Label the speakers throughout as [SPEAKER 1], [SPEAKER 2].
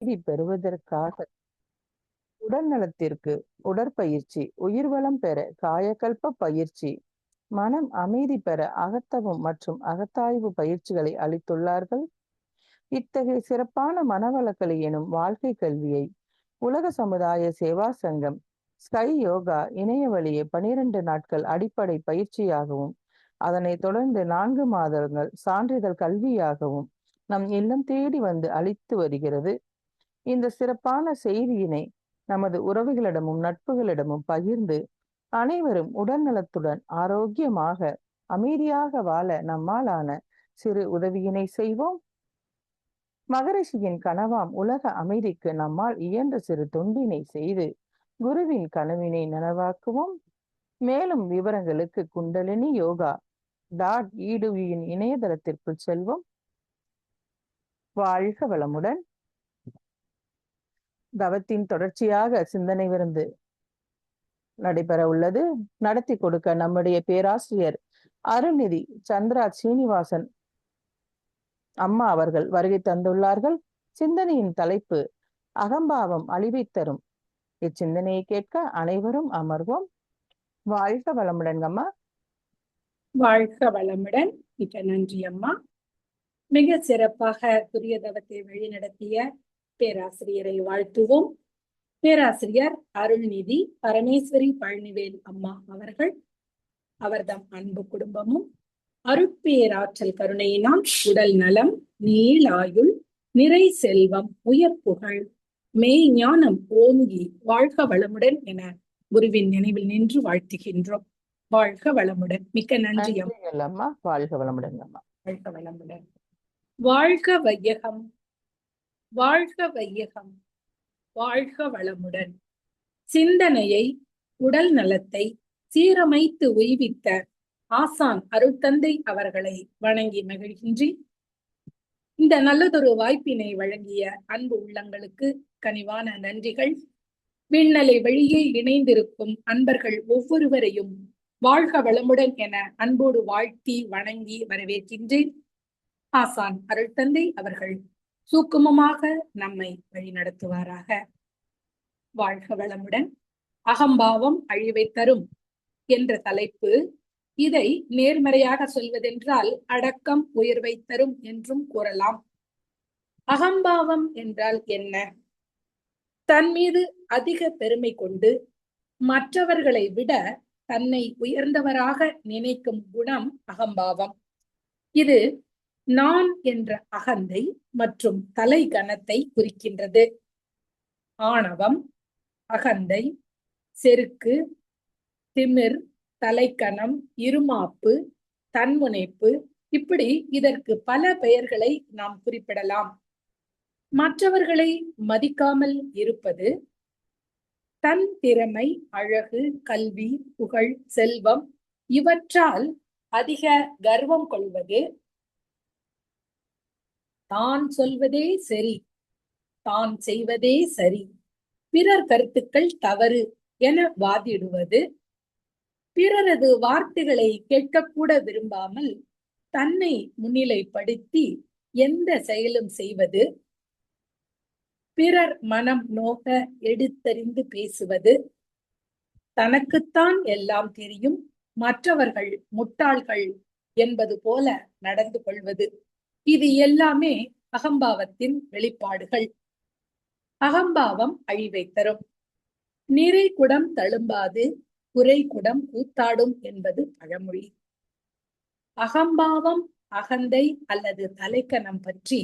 [SPEAKER 1] பெறுவதற்காக உடல் நலத்திற்கு உடற்பயிற்சி, உயிர்வளம் பெற காயகல்ப பயிற்சி, மனம் அமைதி பெற அகத்தவம் மற்றும் அகத்தாய்வு பயிற்சிகளை அளித்துள்ளார்கள். இத்தகைய சிறப்பான மனவளக்கலை எனும் வாழ்க்கை கல்வியை உலக சமுதாய சேவா சங்கம் ஸ்கை யோகா இணைய வழியே 12 நாட்கள் அடிப்படை பயிற்சியாகவும் அதனைத் தொடர்ந்து 4 மாதங்கள் சான்றிதழ் கல்வியாகவும் நம் இல்லம் தேடி வந்து அளித்து வருகிறது. இந்த சிறப்பான செய்தியினை நமது உறவுகளிடமும் நட்புகளிடமும் பகிர்ந்து அனைவரும் உடல் நலத்துடன் ஆரோக்கியமாக அமைதியாக வாழ நம்மாலான சிறு உதவியினை செய்வோம். மகரிஷியின் கனவாம் உலக அமைதிக்கு நம்மால் இயன்ற சிறு தொண்டினை செய்து குருவின் கனவினை நனவாக்குவோம். மேலும் விவரங்களுக்கு குண்டலினி யோகா edu இணையதளத்திற்குள் செல்வோம். வாழ்க வளமுடன். தவத்தின் தொடர்ச்சியாக சிந்தனை விருந்து நடைபெற உள்ளது. நடத்தி கொடுக்க நம்முடைய பேராசிரியர் அருள்நிதி சந்திரா சீனிவாசன் அம்மா அவர்கள் வருகை தந்துள்ளார்கள். சிந்தனையின் தலைப்பு அகம்பாவம் அழிவை தரும். இச்சிந்தனையை கேட்க அனைவரும் அமர்வோம். வாழ்க வளமுடன் அம்மா.
[SPEAKER 2] வாழ்க வளமுடன். மிக நன்றி அம்மா. மிக சிறப்பாக துரிய தவத்தை வழிநடத்திய பேராசிரியரை வாழ்த்துவோம். பேராசிரியர் அருள்நிதி பரமேஸ்வரி பழனிவேல் அம்மா அவர்கள், அவர்தம் அன்பு குடும்பமும் அருட்பேராற்றல் கருணையினால் உடல் நலம், நீளாயுள், நிறை செல்வம், உயர் புகழ், மெய் ஞானம் ஓங்கி வாழ்க வளமுடன் என குருவின் நினைவில் நின்று வாழ்த்துகின்றோம். வாழ்க வளமுடன். மிக்க நன்றி
[SPEAKER 1] அம்மா. வாழ்க வளமுடன் அம்மா.
[SPEAKER 2] வாழ்க வளமுடன். வாழ்க வையகம், வாழ்க வையகம், வாழ்க வளமுடன். சிந்தனையை, உடல் நலத்தை சீரமைத்து உய்வித்த ஆசான் அருட்தந்தை அவர்களை வணங்கி மகிழ்கின்றேன். இந்த நல்லதொரு வாய்ப்பினை வழங்கிய அன்பு உள்ளங்களுக்கு கனிவான நன்றிகள். விண்ணலை வழியே இணைந்திருக்கும் அன்பர்கள் ஒவ்வொருவரையும் வாழ்க வளமுடன் என அன்போடு வாழ்த்தி வணங்கி வரவேற்கின்றேன். ஆசான் அருட்தந்தை அவர்கள் சூக்குமமாக நம்மை வழிநடத்துவாராக. வாழ்க வளமுடன். அகம்பாவம் அழிவை தரும் என்ற தலைப்பு. இதை நேர்மறையாக சொல்வதென்றால் அடக்கம் உயர்வை தரும் என்றும் கூறலாம். அகம்பாவம் என்றால் என்ன? தன் மீது அதிக பெருமை கொண்டு மற்றவர்களை விட தன்னை உயர்ந்தவராக நினைக்கும் குணம் அகம்பாவம். இது நான் என்ற அகந்தை மற்றும் தலை கணத்தை குறிக்கின்றது. ஆணவம், அகந்தை, செருக்கு, திமிர், தலைக்கணம், இருமாப்பு, தன்முனைப்பு, இப்படி இதற்கு பல பெயர்களை நாம் குறிப்பிடலாம். மற்றவர்களை மதிக்காமல் இருப்பது, தன் திறமை, அழகு, கல்வி, புகழ், செல்வம் இவற்றால் அதிக கர்வம் கொள்வது, தான் சொல்வதே சரி, தான் செய்வதே சரி, பிறர் கருத்துக்கள் தவறு என வாதிடுவது, பிறரது வார்த்தைகளை கேட்கக்கூட விரும்பாமல் தன்னை முன்னிலைப்படுத்தி எந்த செயலும் செய்வது, பிறர் மனம் நோக எடுத்தறிந்து பேசுவது, தனக்குத்தான் எல்லாம் தெரியும், மற்றவர்கள் முட்டாள்கள் என்பது போல நடந்து கொள்வது, இது எல்லாமே அகம்பாவத்தின் வெளிப்பாடுகள். அகம்பாவம் அழிவை தரும். நிறை குடம் தழும்பாது, குறை குடம் கூத்தாடும் என்பது பழமொழி. அகம்பாவம், அகந்தை அல்லது தலைக்கணம் பற்றி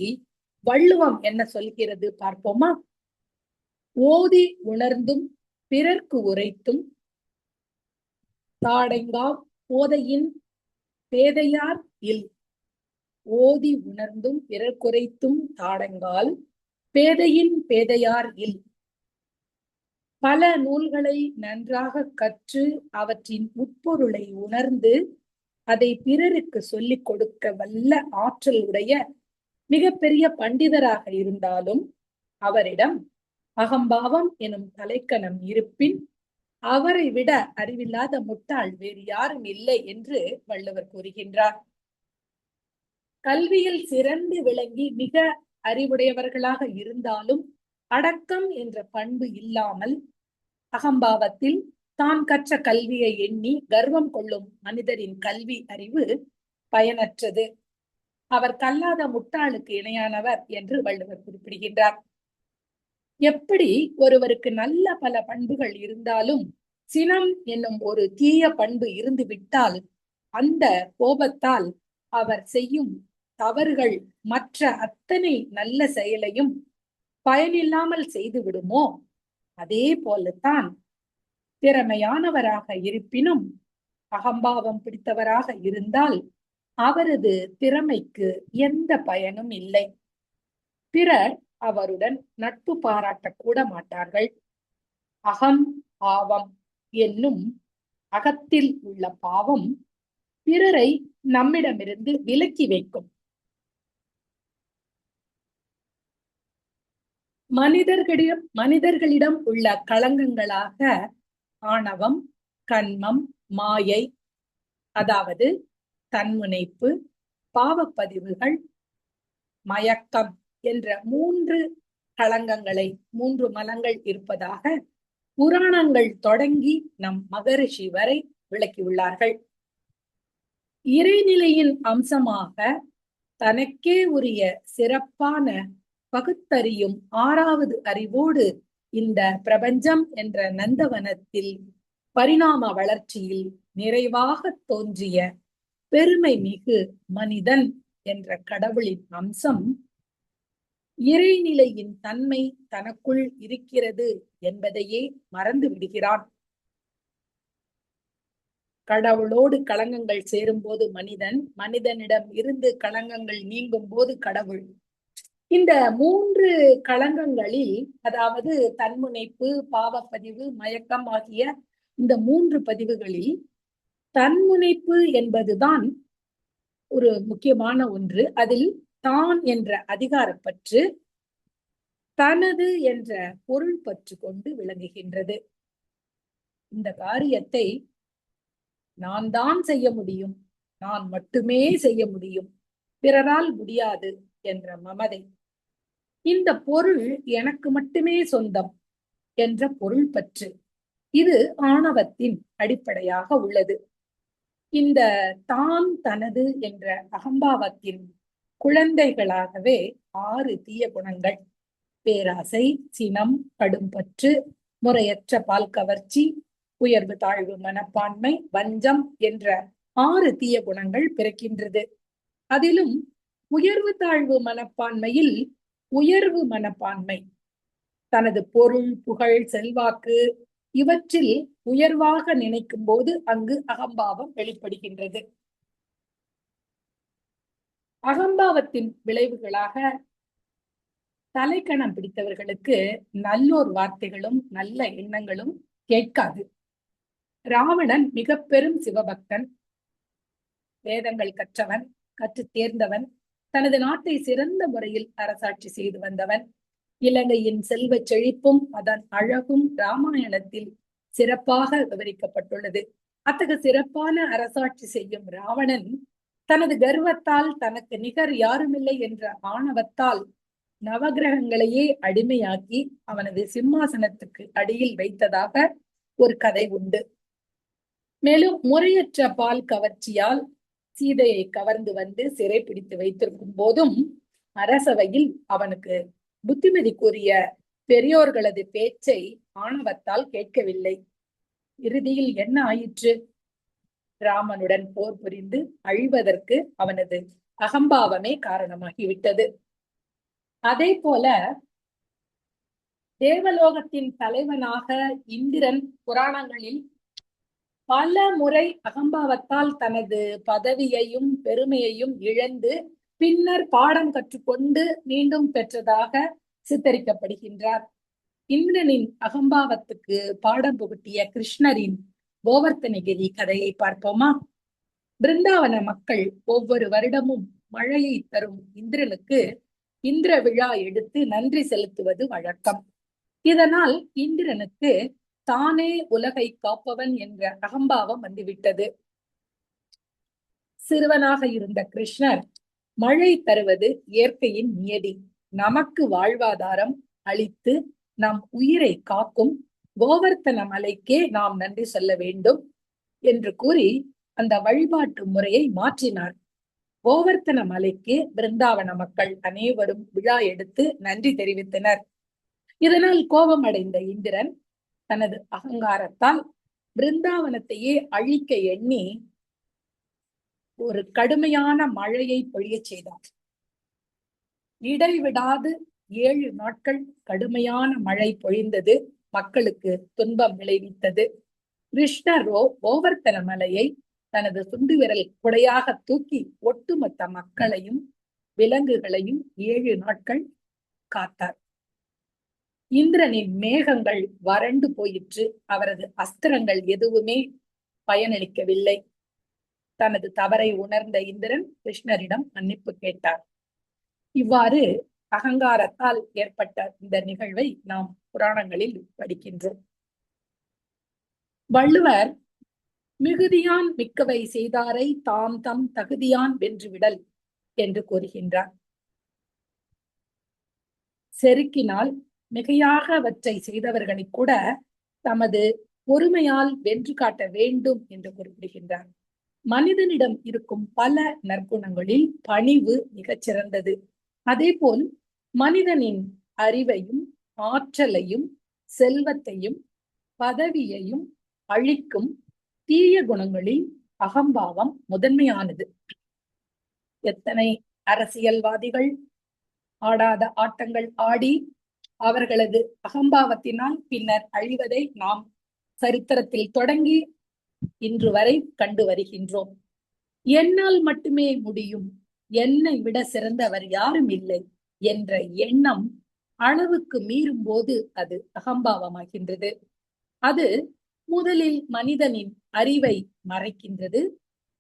[SPEAKER 2] வள்ளுவம் என்ன சொல்கிறது பார்ப்போமா? ஓதி உணர்ந்தும் பிறர்க்கு உரைத்தும் தாடெங்கா போதையின் பேதையார் இல். ஓதி உணர்ந்தும் பிறர்க்குரைத்தும் தாடங்கால் பேதையின் பேதையார் இல். பல நூல்களை நன்றாக கற்று அவற்றின் உட்பொருளை உணர்ந்து அதை பிறருக்கு சொல்லிக் கொடுக்க வல்ல ஆற்றல் உடைய மிகப்பெரிய பண்டிதராக இருந்தாலும் அவரிடம் அகம்பாவம் எனும் தலைக்கணம் இருப்பின் அவரை விட அறிவில்லாத முட்டாள் வேறு யாரும் இல்லை என்று வள்ளுவர் கூறுகின்றார். கல்வியில் சிறந்து விளங்கி மிக அறிவுடையவர்களாக இருந்தாலும் அடக்கம் என்ற பண்பு இல்லாமல் அகம்பாவத்தில் தான் கற்ற கல்வியை எண்ணி கர்வம் கொள்ளும் மனிதரின் கல்வி அறிவு பயனற்றது. அவர் கல்லாத முட்டாளுக்கு இணையானவர் என்று வள்ளுவர் குறிப்பிடுகின்றார். எப்படி ஒருவருக்கு நல்ல பல பண்புகள் இருந்தாலும் சினம் என்னும் ஒரு தீய பண்பு இருந்து விட்டால் அந்த கோபத்தால் அவர் செய்யும் தவறுகள் மற்ற அத்தனை நல்ல செயலையும் பயனில்லாமல் செய்து விடுமோ, அதே போலத்தான் திறமையானவராக இருப்பினும் அகம்பாவம் பிடித்தவராக இருந்தால் அவரது திறமைக்கு எந்த பயனும் இல்லை. பிறர் அவருடன் நட்பு பாராட்டக்கூட மாட்டார்கள். அகம் பாவம் என்னும் அகத்தில் உள்ள பாவம் பிறரை நம்மிடமிருந்து விலக்கி வைக்கும். மனிதர்களிடம் உள்ள களங்கங்களாக ஆணவம், கன்மம், மாயை, அதாவது தன்முனைப்பு, பாவப்பதிவுகள், மயக்கம் என்ற 3 களங்கங்களை 3 மலங்கள் இருப்பதாக புராணங்கள் தொடங்கி நம் மகரிஷி வரை விளக்கியுள்ளார்கள். இறைநிலையின் அம்சமாக தனக்கே உரிய சிறப்பான பகுத்தறியும் 6வது அறிவோடு இந்த பிரபஞ்சம் என்ற நந்தவனத்தில் பரிணாம வளர்ச்சியில் நிறைவாக தோன்றிய பெருமை மிகு மனிதன் என்ற கடவுளின் அம்சம் இறைநிலையின் தன்மை தனக்குள் இருக்கிறது என்பதையே மறந்து விடுகிறான். கடவுளோடு களங்கங்கள் சேரும் போது மனிதன், மனிதனிடம் இருந்து களங்கங்கள் நீங்கும் போது கடவுள். இந்த 3 களங்கங்களில், அதாவது தன்முனைப்பு, பாவப்பதிவு, மயக்கம் ஆகிய இந்த 3 பதிவுகளில் தன்முனைப்பு என்பதுதான் ஒரு முக்கியமான ஒன்று. அதில் தான் என்ற அதிகாரப்பற்று, தனது என்ற பொருள் பற்று கொண்டு விளங்குகின்றது. இந்த காரியத்தை நான் தான் செய்ய முடியும், நான் மட்டுமே செய்ய முடியும், பிறரால் முடியாது என்ற மமதை, இந்த பொருள் எனக்கு மட்டுமே சொந்தம் என்ற பொருள் பற்று, இது ஆணவத்தின் அடிப்படையாக உள்ளது. இந்த தான் தனது என்ற அகம்பாவத்தின் குழந்தைகளாகவே 6 தீய குணங்கள், பேராசை, சினம், கடும்பற்று, முறையற்ற பால் கவர்ச்சி, உயர்வு தாழ்வு மனப்பான்மை, வஞ்சம் என்ற 6 தீய குணங்கள் பிறக்கின்றது. அதிலும் உயர்வு தாழ்வு மனப்பான்மையில் உயர்வு மனப்பான்மை தனது பொருள், புகழ், செல்வாக்கு இவற்றில் உயர்வாக நினைக்கும் போது அங்கு அகம்பாவம் வெளிப்படுகின்றது. அகம்பாவத்தின் விளைவுகளாக தலைக்கணம் பிடித்தவர்களுக்கு நல்லோர் வார்த்தைகளும் நல்ல எண்ணங்களும் கேட்காது. ராவணன் மிக பெரும் சிவபக்தன், வேதங்கள் கற்றவன், கற்று தேர்ந்தவன், தனது நாட்டை சிறந்த முறையில் அரசாட்சி செய்து வந்தவன். இலங்கையின் செல்வ செழிப்பும் அதன் அழகும் ராமாயணத்தில் சிறப்பாக விவரிக்கப்பட்டுள்ளது. அத்தகைய சிறப்பான அரசாட்சி செய்யும் ராவணன் தனது கர்வத்தால் தனக்கு நிகர் யாருமில்லை என்ற ஆணவத்தால் நவகிரகங்களையே அடிமையாக்கி அவனது சிம்மாசனத்துக்கு அடியில் வைத்ததாக ஒரு கதை உண்டு. மேலும் முறையற்ற பால் கவர்ச்சியால் சீதையை கவர்ந்து வந்து சிறை பிடித்து வைத்திருக்கும் போதும் அரசவையில் அவனுக்கு புத்திமதி கூறிய பெரியோர்களது பேச்சை ஆணவத்தால் கேட்கவில்லை. இறுதியில் என்ன ஆயிற்று? ராமனுடன் போர் புரிந்து அழிவதற்கு அவனது அகம்பாவமே காரணமாகிவிட்டது. அதே போல தேவலோகத்தின் தலைவனாக இந்திரன் புராணங்களில் பல முறை அகம்பாவத்தால் தனது பதவியையும் பெருமையையும் இழந்து பின்னர் பாடம் கற்றுக்கொண்டு மீண்டும் பெற்றதாக சித்தரிக்கப்படுகின்றார். இந்திரனின் அகம்பாவத்துக்கு பாடம் புகட்டிய கிருஷ்ணரின் கோவர்த்தனகிரி கதையை பார்ப்போமா? பிருந்தாவன மக்கள் ஒவ்வொரு வருடமும் மழையை தரும் இந்திரனுக்கு இந்திர விழா எடுத்து நன்றி செலுத்துவது வழக்கம். இதனால் இந்திரனுக்கு தானே உலகை காப்பவன் என்ற அகம்பாவம் வந்துவிட்டது. சிறுவனாக இருந்த கிருஷ்ணர் மழை தருவது இயற்கையின் நியதி, நமக்கு வாழ்வாதாரம், அளித்து நம் உயிரை காக்கும் கோவர்த்தன மலைக்கே நாம் நன்றி சொல்ல வேண்டும் என்று கூறி அந்த வழிபாட்டு முறையை மாற்றினார். கோவர்த்தன மலைக்கு பிருந்தாவன மக்கள் அனைவரும் விழா எடுத்து நன்றி தெரிவித்தனர். இதனால் கோபம் அடைந்த இந்திரன் தனது அகங்காரத்தால் பிருந்தாவனத்தையே அழிக்க எண்ணி ஒரு கடுமையான மழையை பொழிய செய்தார். இடைவிடாது 7 நாட்கள் கடுமையான மழை பொழிந்தது. மக்களுக்கு துன்பம் விளைவித்தது. கிருஷ்ணரோ கோவர்த்தன மலையை தனது சுண்டு விரல் குடையாக தூக்கி ஒட்டுமொத்த மக்களையும் விலங்குகளையும் 7 நாட்கள் காத்தார். இந்திரனின் மேகங்கள் வறண்டு போயிற்று. அவரது அஸ்திரங்கள் எதுவுமே பயனளிக்கவில்லை. தனது தவறை உணர்ந்த இந்திரன் கிருஷ்ணரிடம் மன்னிப்பு கேட்டார். இவ்வாறு அகங்காரத்தால் ஏற்பட்ட இந்த நிகழ்வை நாம் புராணங்களில் படிக்கின்றோம். வள்ளுவர் மிகுதியான் மிக்கவை செய்தாரை தாம் தம் தகுதியான் வென்றுவிடல் என்று கூறுகின்றார். செருக்கினால் மிகையாக அவற்றை செய்தவர்களை கூட தமது பொறுமையால் வென்று காட்ட வேண்டும் என்று குறிப்பிடுகின்றார். மனிதனிடம் இருக்கும் பல நற்குணங்களில் பணிவு மிகச் சிறந்தது. அதேபோல் மனிதனின் அறிவையும் ஆற்றலையும் செல்வத்தையும் பதவியையும் அழிக்கும் தீய குணங்களில் அகம்பாவம் முதன்மையானது. எத்தனை அரசியல்வாதிகள் ஆடாத ஆட்டங்கள் ஆடி அவர்களது அகம்பாவத்தினால் பின்னர் அழிவதை நாம் சரித்திரத்தில் தொடங்கி இன்று வரை கண்டு வருகின்றோம். என்னால் மட்டுமே முடியும், என்னை விட சிறந்தவர் யாரும் இல்லை என்ற எண்ணம் அளவுக்கு மீறும் போது அது அகம்பாவமாகின்றது. அது முதலில் மனிதனின் அறிவை மறைக்கின்றது,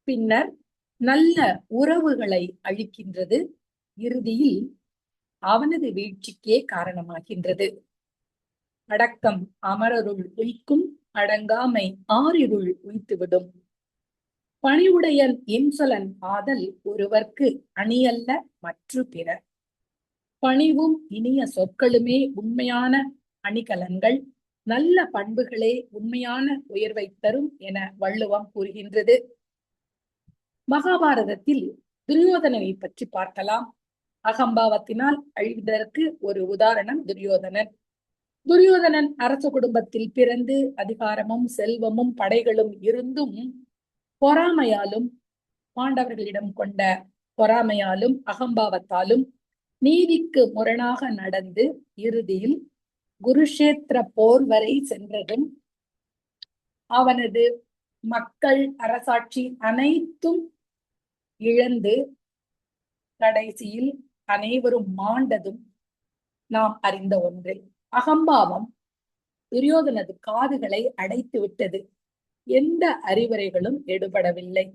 [SPEAKER 2] பின்னர் நல்ல உறவுகளை அழிக்கின்றது, இறுதியில் அவனது வீழ்ச்சிக்கே காரணமாகின்றது. அடக்கம் அமரருள் உய்க்கும், அடங்காமை ஆறிருள் உய்த்துவிடும். பணிவுடையன் இன்சொலன் ஆதல் ஒருவர்க்கு அணியல்ல மற்று பிற. பணிவும் இனிய சொற்களுமே உண்மையான அணிகலன்கள், நல்ல பண்புகளே உண்மையான உயர்வை தரும் என வள்ளுவம் கூறுகின்றது. மகாபாரதத்தில் துரியோதனனை பற்றி பார்க்கலாம். அகம்பாவத்தினால் அழிவதற்கு ஒரு உதாரணம் துரியோதனன். துரியோதனன் அரச குடும்பத்தில் பிறந்து அதிகாரமும் செல்வமும் படைகளும் இருந்தும் பொறாமையாலும் பாண்டவர்களிடம் கொண்ட பொறாமையாலும் அகம்பாவத்தாலும் நீதிக்கு முரணாக நடந்து இறுதியில் குருஷேத்திர போர் வரை சென்றதும் அவனது மக்கள் அரசாட்சி அனைத்தும் இழந்து கடைசியில் அனைவரும் மாண்டதும் நாம் அறிந்த ஒன்று. அகம்பாவம் துரியோதனது காதுகளை அடைத்து விட்டது. எந்த அறிவுரைகளும் எடுபடவில்லை.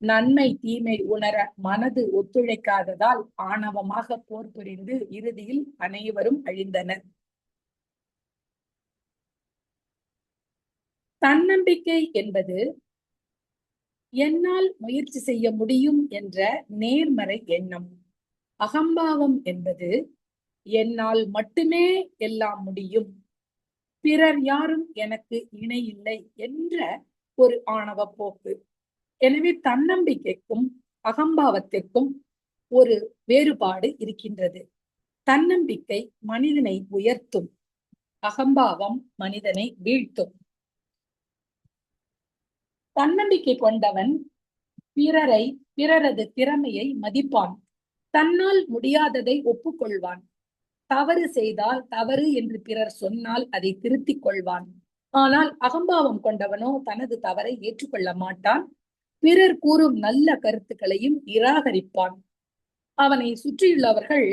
[SPEAKER 2] நன்மை தீமை உணர மனது ஒத்துழைக்காததால் ஆணவமாக போர் புரிந்து இறுதியில் அனைவரும் அழிந்தனர். தன்னம்பிக்கை என்பது என்னால் முயற்சி செய்ய முடியும் என்ற நேர்மறை எண்ணம். அகம்பாவம் என்பது என்னால் மட்டுமே எல்லாம் முடியும், பிறர் யாரும் எனக்கு இணை இல்லை என்ற ஒரு ஆணவ போக்கு. எனவே தன்னம்பிக்கைக்கும் அகம்பாவத்திற்கும் ஒரு வேறுபாடு இருக்கின்றது. தன்னம்பிக்கை மனிதனை உயர்த்தும், அகம்பாவம் மனிதனை வீழ்த்தும். தன்னம்பிக்கை கொண்டவன் பிறரது திறமையை மதிப்பான், தன்னால் முடியாததை ஒப்புக்கொள்வான், தவறு செய்தால் தவறு என்று பிறர் சொன்னால் அதை திருத்திக் கொள்வான். ஆனால் அகம்பாவம் கொண்டவனோ தனது தவறை ஏற்றுக்கொள்ள மாட்டான், பிறர் கூறும் நல்ல கருத்துக்களையும் நிராகரிப்பான். அவனை சுற்றியுள்ளவர்கள்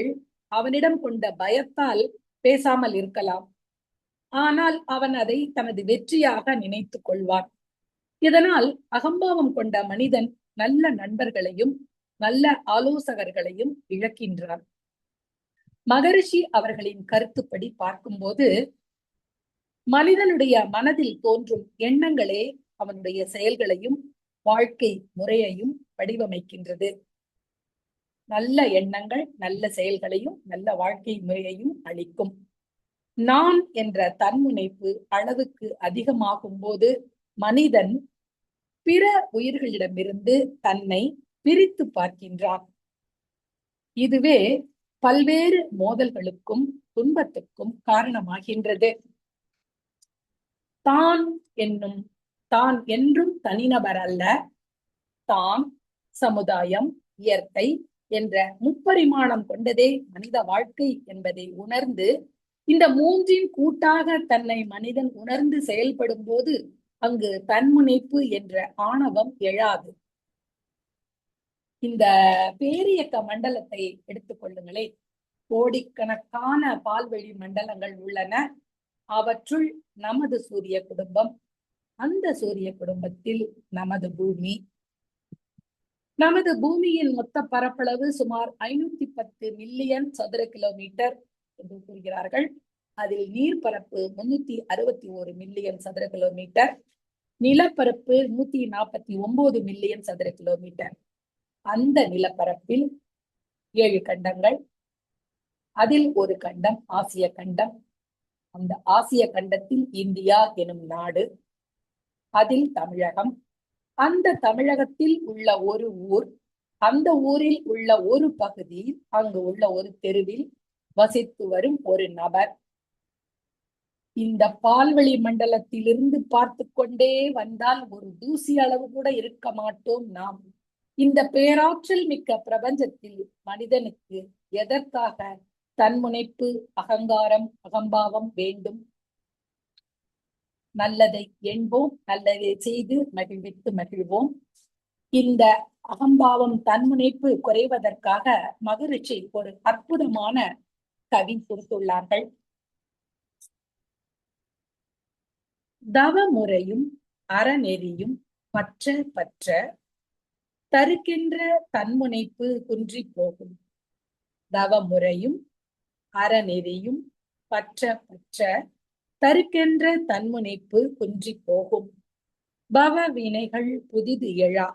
[SPEAKER 2] அவனிடம் கொண்ட பயத்தால் பேசாமல் இருக்கலாம், ஆனால் அவன் அதை தனது வெற்றியாக நினைத்துக் கொள்வான். இதனால் அகம்பாவம் கொண்ட மனிதன் நல்ல நண்பர்களையும் நல்ல ஆலோசகர்களையும் இழக்கின்றான். மகரிஷி அவர்களின் கருத்துப்படி பார்க்கும்போது மனிதனுடைய மனதில் தோன்றும் எண்ணங்களே அவனுடைய செயல்களையும் வாழ்க்கை முறையையும் வடிவமைக்கின்றது. நல்ல எண்ணங்கள், நல்ல செயல்களையும், நல்ல வாழ்க்கை முறையையும் அளிக்கும். நான் என்ற தன்முனைப்பு அளவுக்கு அதிகமாகும் போது மனிதன் பிற உயிர்களிடமிருந்து தன்னை பிரித்து பார்க்கின்றான். இதுவே பல்வேறு மோதல்களுக்கும் துன்பத்துக்கும் காரணமாகின்றது. தான் என்றும் தனிநபர் அல்ல. தான், சமுதாயம், இயற்கை என்ற முப்பரிமாணம் கொண்டதே மனித வாழ்க்கை என்பதை உணர்ந்து, இந்த மூன்றின் கூட்டாக தன்னை மனிதன் உணர்ந்து செயல்படும் போது அங்கு தன்முனைப்பு என்ற ஆணவம் எழாது. இந்த பேரியக்க மண்டலத்தை எடுத்துக் கொள்ளுங்களே. கோடிக்கணக்கான பால்வெளி மண்டலங்கள் உள்ளன. அவற்றுள் நமது சூரிய குடும்பம். அந்த சூரிய குடும்பத்தில் நமது பூமி. நமது பூமியின் மொத்த பரப்பளவு சுமார் 510 மில்லியன் சதுர கிலோமீட்டர் என்று கூறுகிறார்கள். அதில் நீர்ப்பரப்பு 361 மில்லியன் சதுர கிலோமீட்டர், நிலப்பரப்பு 149 மில்லியன் சதுர கிலோமீட்டர். அந்த நிலப்பரப்பில் 7 கண்டங்கள். அதில் ஒரு கண்டம் ஆசிய கண்டம். அந்த ஆசிய கண்டத்தில் இந்தியா எனும் நாடு, அதில் தமிழகம். அந்த தமிழகத்தில் உள்ள ஒரு ஊர், அந்த ஊரில் உள்ள ஒரு பகுதியில், அங்கு உள்ள ஒரு தெருவில் வசித்து வரும் ஒரு நபர். இந்த பால்வெளி மண்டலத்திலிருந்து பார்த்து கொண்டே வந்தால் ஒரு தூசி அளவு கூட இருக்க மாட்டோம் நாம். இந்த பேராற்றல் மிக்க பிரபஞ்சத்தில் மனிதனுக்கு எதற்காக தன்முனைப்பு, அகங்காரம், அகம்பாவம் வேண்டும்? நல்லதை எண்போம், நல்லதை செய்து மகிழ்வித்து மகிழ்வோம். இந்த அகம்பாவம், தன்முனைப்பு குறைவதற்காக மகரிஷி ஒரு அற்புதமான கவி கொடுத்துள்ளார்கள். தவமுறையும் அறநெறியும் பற்ற பற்ற தருக்கின்ற தன்முனைப்பு குன்றி போகும். தவமுறையும் அறநெறியும் பற்ற பற்ற தருக்கின்ற தன்முனைப்பு குன்றி போகும். பவ வினைகள் புதிது எழா.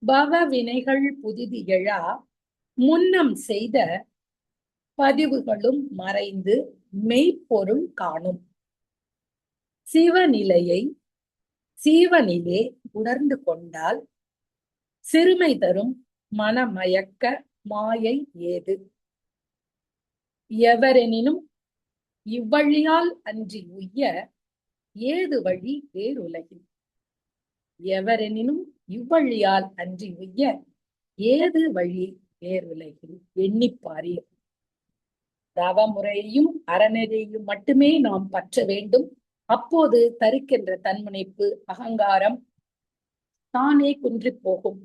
[SPEAKER 2] பவ வினைகள் புதிது எழா. முன்னம் செய்த பதிவுகளும் மறைந்து மெய்ப்பொருள் காணும். சிவநிலையை சீவனிலே உணர்ந்து கொண்டால் சிறுமை தரும் மனமயக்க மாயை ஏது. எவரெனினும் இவ்வழியால் அன்றி உய்ய ஏது வழி வேறுலகில். எவரெனினும் இவ்வழியால் அன்றி உய்ய ஏது வழி வேறுலகில். எண்ணிப்பாரீர். தவமுறையையும் அறநெறியையும் மட்டுமே நாம் பற்ற வேண்டும். அப்போது தருக்கின்ற தன்முனைப்பு, அகங்காரம் தானே குன்றி போகும்.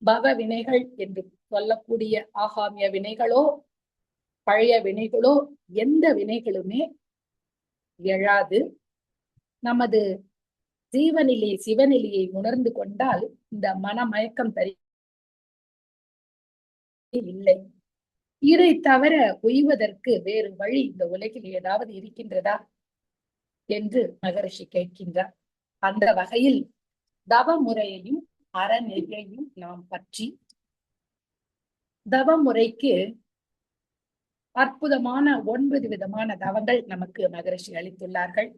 [SPEAKER 2] பவ வினைகள் என்று சொல்லக்கூடிய ஆகாமிய வினைகளோ பழைய வினைகளோ எந்த வினைகளுமே எழாது. நமது ஜீவநிலை சிவநிலையை உணர்ந்து கொண்டால் இந்த மனமயக்கம் இல்லை. இதை தவிர உய்வதற்கு வேறு வழி இந்த உலகில் ஏதாவது இருக்கின்றதா என்று மகரிஷி கேட்கின்றார். அந்த வகையில் தவமுறையையும் அறநெறியையும் நாம் பற்றி, தவமுறைக்கு அற்புதமான 9 விதமான தவங்கள் நமக்கு மகரிஷி அளித்துள்ளார்கள்.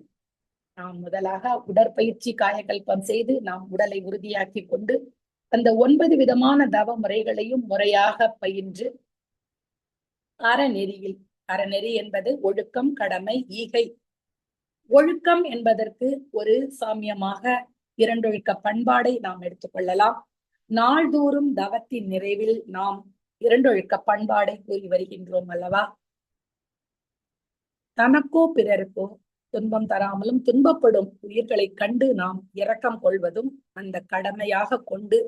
[SPEAKER 2] நாம் முதலாக உடற்பயிற்சி காயகல்பம் செய்து நாம் உடலை உறுதியாக்கி கொண்டு அந்த 9 விதமான தவ முறைகளையும் முறையாக பயின்று அறநெறியில், அறநெறி என்பது ஒழுக்கம், கடமை, ஈகை. ஒழுக்கம் என்பதற்கு ஒரு சாமியமாக இரண்டொழுக்க பண்பாடை நாம் எடுத்துக்கொள்ளலாம். நாள்தோறும் தவத்தின் நிறைவில் நாம் இரண்டொழுக்க பண்பாடை கூறி வருகின்றோம் அல்லவா? தனக்கோ பிறருக்கோ துன்பம் தராமலும் துன்பப்படும் உயிர்களை கண்டு நாம் இரக்கம் கொள்வதும் அந்த கடமையாக கொண்டு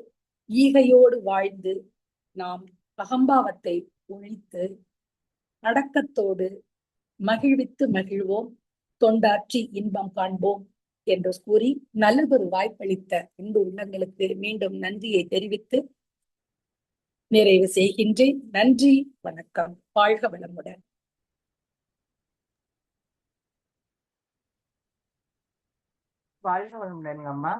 [SPEAKER 2] ஈகையோடு வாழ்ந்து நாம் அகம்பாவத்தை ஒழித்து அடக்கத்தோடு மகிழ்வித்து மகிழ்வோம், தொண்டாற்றி இன்பம் காண்போம் என்று கூறி நல்லதொரு வாய்ப்பளித்த இந்து உள்ளங்களுக்கு மீண்டும் நன்றியை தெரிவித்து நிறைவு செய்கின்றேன். நன்றி, வணக்கம். வாழ்க வளமுடன்.
[SPEAKER 1] வாழ்க வளமுடன் அம்மா.